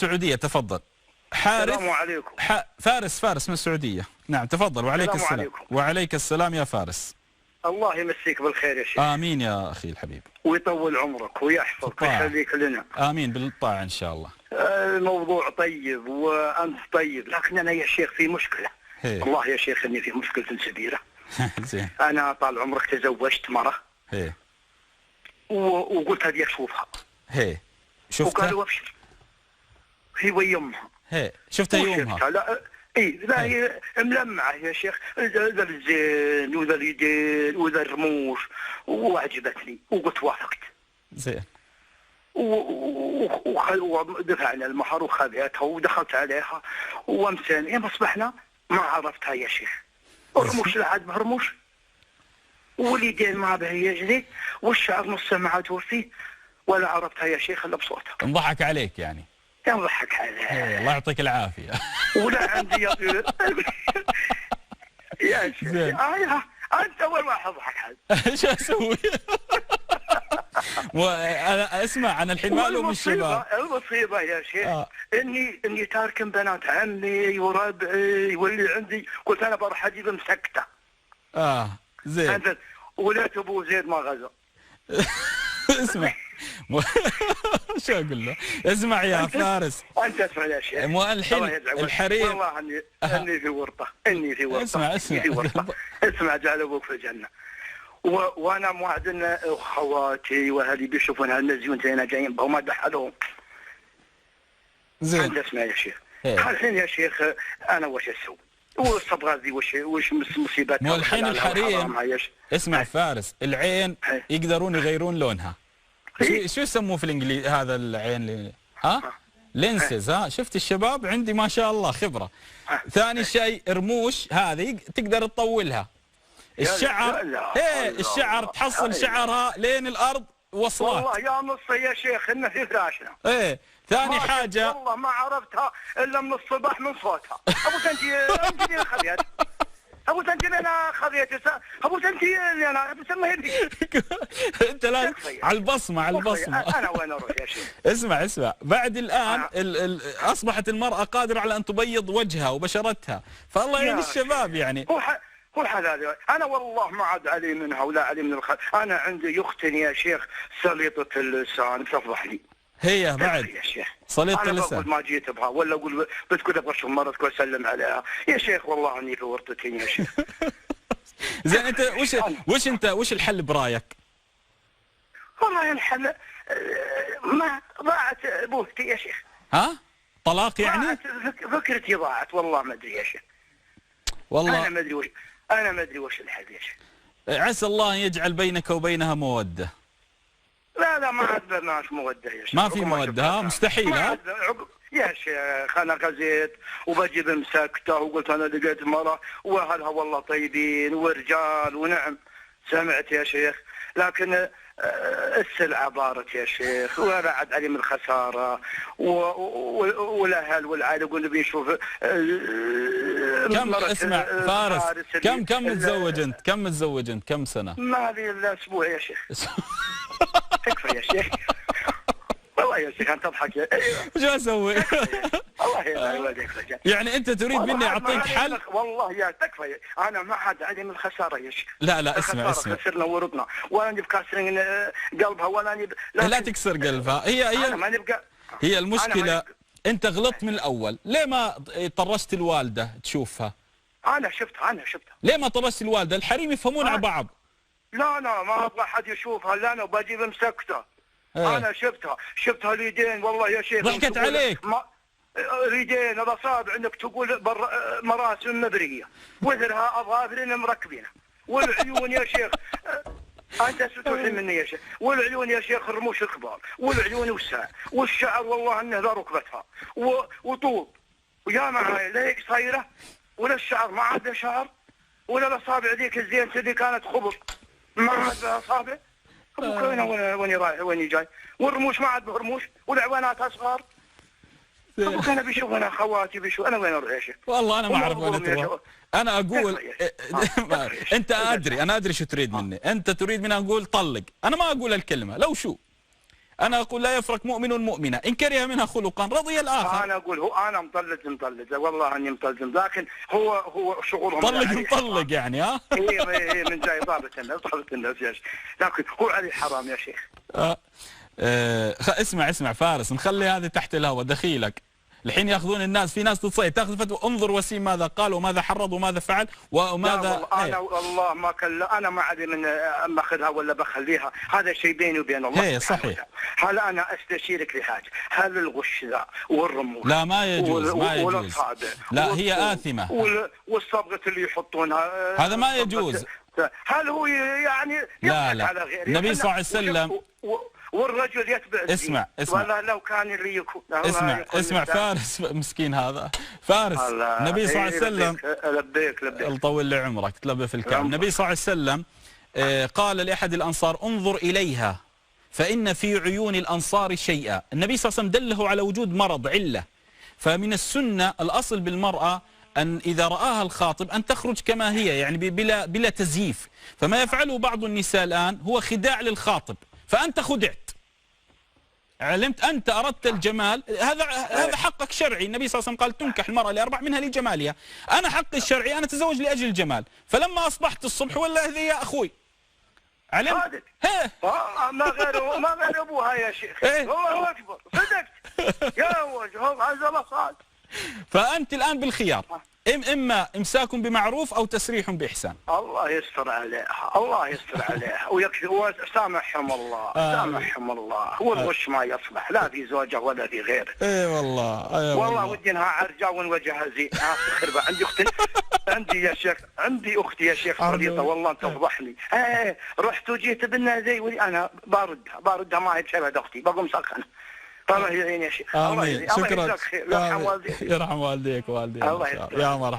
السعودية، تفضل. حارث. السلام عليكم. فارس من السعودية. نعم تفضل. وعليك السلام. عليكم. وعليك السلام يا فارس. الله يمسيك بالخير يا شيخ. آمين يا أخي الحبيب. ويطول عمرك ويحفظك ويخليك لنا. آمين بالطاعة إن شاء الله. الموضوع طيب وأنت طيب، لكن أنا يا شيخ في مشكلة. والله يا شيخ إني في مشكلة كبيرة. زين. أنا طال عمرك تزوجت مرة. وقلت هذه أشوفها. شفتها؟ وقالوا أبشر. هي ويمها. شفتها يومها؟ لا لا هي ملمعة يا شيخ، ذا الزين وذا اليدين وذا الرموش، وعجبتني وقلت وافقت. زين. ودفعنا المهر وخذيتها ودخلت عليها وامسين يوم اصبحنا ما عرفتها يا شيخ. الرموش لا عاد برموش، واليدين ما بها يجري، والشعر نصه ما عاد فيه، ولا عرفتها يا شيخ الا بصوتها. انضحك عليك يعني؟ ينضحك عليه. الله يعطيك العافية. ولا عندي يا شيخ أنت أول واحد ضحك علي. شو أسوي؟ أنا أسمع أنا الحين معلوم الشباب. المصيبة يا شيخ إني تارك بنات عمي وربعي واللي عندي، قلت أنا بروح أجيب مسكتة. زين. وليت أبو زيد ما غزا. اسمع شو اقول له؟ اسمع يا فارس. انت اسمع يا شيخ. مو الحين الحريم. والله اني في ورطه، اني في ورطه. اسمع جعل ابوك في الجنه. وانا موعد ان اخواتي واهلي بيشوفون هالنزيون زينا جايين وما دحلهم. زين. انت اسمع يا شيخ. الحين يا شيخ انا وش اسوي؟ والصبغه ذي وش مصيبتها؟ مو الحين الحريم. اسمع فارس، العين يقدرون يغيرون لونها. شو يسموه في الانجليزي هذا العين اللي لينسز؟ شفت الشباب عندي ما شاء الله خبرة. ثاني شيء رموش هذه تقدر تطولها. الشعر الشعر تحصل شعرها لين الارض وصلات. والله يا نص يا شيخ انه في فراشنا. ثاني حاجة والله ما عرفتها الا من الصباح من صوتها. ابو انت اللي خذيت. ابو انت اللي انا خذيت. ابو انت اللي انا بسميها لي. انت لا على البصمة انا وين اروح يا شيخ؟ اسمع بعد الان اصبحت المرأة قادرة على ان تبيض وجهها وبشرتها، فالله يعين الشباب يعني. هو حلال. انا والله ما عاد علي منها ولا علي من انا عندي اختي يا شيخ سليطة اللسان تفضحني. هي بعد يا شيخ سليطة اللسان. انا بقول ما جيت بها ولا اقول بتقول ابغى اشوف مرتك واسلم عليها يا شيخ. والله اني في ورطتين يا شيخ. زين انت وش الحل برايك؟ والله الحل ما ضاعت ابوتي يا شيخ. طلاق يعني؟ فكرتي ضاعت والله ما ادري يا شيخ. والله انا ما ادري وش الحل يا شيخ. عسى الله ان يجعل بينك وبينها مودة. لا ما عندناش مودة يا شيخ. ما في مودة. مستحيل. يا شيخ انا غزيت وبجيب مسكته وقلت انا لقيت مرة واهلها والله طيبين ورجال ونعم. سمعت يا شيخ، لكن السلعة بارت يا شيخ ولا عاد علي من الخسارة والاهل والعائلة يقولوا بيشوف. اسمع فارس، كم متزوج انت؟ كم سنة؟ ما لي الا اسبوع يا شيخ. تكفى يا شيخ. والله يا شيخ انت تضحك. شو اسوي؟ الله يهديك. يعني انت تريد مني اعطيك حل؟ والله يا تكفى. انا ما حد علي من الخساره يا شيخ. لا اسمع خسرنا ورطنا ولا نبي كاسرين قلبها ولا نبي. لا تكسر قلبها. هي المشكله انت غلطت من الاول. ليه ما طرشت الوالده تشوفها؟ انا شفتها. ليه ما طرشت الوالده؟ الحريم يفهمون على بعض. لا ما ابغى حد يشوفها. لا انا بجيب مسكته. انا شفتها اليدين والله يا شيخ. ضحكت عليك. اليدين الاصابع انك تقول مراسم مبريه وذرها اظافرين مركبينه. والعيون يا شيخ انت ستوحي مني يا شيخ. والعيون يا شيخ الرموش الكبار والعيون والساع والشعر والله انه ذا ركبتها وطول ويا معاي لا هيك صايره ولا الشعر ما عاد شعر ولا الاصابع ذيك الزين اللي كانت خبط ما عاد اصابع. وين رايح وين جاي؟ والرموش ما عاد برموش والعوانات اصغر. ابوك انا بيشوف انا خواتي بيشوف انا وين اروح يا شيخ؟ والله انا ما اعرف وين تروح. انا اقول انت انا ادري شو تريد مني. انت تريد مني اقول طلق. انا ما اقول الكلمه لو شو. أنا أقول لا يفرق مؤمن مؤمنة، إن كره منها خلقا رضي الآخر. أنا أقول أنا مطلق والله إني مطلق، لكن هو شغلهم مطلق يعني ها؟ إيه من جاي ضابط الناس يا شيخ، لكن هو عليه حرام يا شيخ. اسمع فارس، نخلي هذه تحت الهواء دخيلك. الحين ياخذون الناس، في ناس تتصيد تاخذ فتوى، انظر وسيم ماذا قال وماذا حرض وماذا فعل وماذا. انا والله ما انا ما ادري من ماخذها ولا بخليها، هذا شيء بيني وبين الله. ايه صحيح. هل انا استشيرك في حاجه؟ هل الغش ذا والرموش لا ما يجوز لا هي آثمة والصبغه اللي يحطونها هذا ما يجوز. هل هو يعني لا على غيره؟ النبي صلى الله عليه وسلم والرجل يتبع اسمع والله لو كان اللي يكون اسمع فارس مسكين هذا فارس. النبي صلى الله عليه وسلم لبيك طول لي عمرك تلبي في الكعب. النبي صلى الله عليه وسلم قال لأحد الأنصار انظر إليها فإن في عيون الأنصار شيئا. النبي صلى الله عليه وسلم دله على وجود مرض علة، فمن السنة الأصل بالمرأة أن إذا رآها الخاطب أن تخرج كما هي، يعني بلا تزييف. فما يفعله بعض النساء الآن هو خداع للخاطب، فأنت خدعت، علمت، أنت أردت الجمال، هذا حقك شرعي. النبي صلى الله عليه وسلم قال تنكح المرأة لأربع منها لجمالها. أنا حقي الشرعي أنا أتزوج لأجل الجمال، فلما أصبحت الصبح ولا هذه يا أخوي علمت. ما غير أبوها يا شيخ. هو أكبر صدقت يا وجه هذا الله صاد. فأنت الآن بالخيار، إما إمساك بمعروف أو تسريح بإحسان. الله يستر عليها، الله يستر عليها ويكفي، وسامحهم الله سامحهم الله. والغش ما يصلح لا في زوجه ولا في غيره. اي والله والله ودي انها عرجاء وجهها زين. خربة عندي اختي عندي اختي يا شيخ خليطه والله تفضحني. رحت وجيت بنا زي انا باردها ما هي بسبب اختي بقوم سخنه. الله يعين يا شيخ. آمين. شكرا. يرحم والديك. يرحم والديك الله يا مرحبا.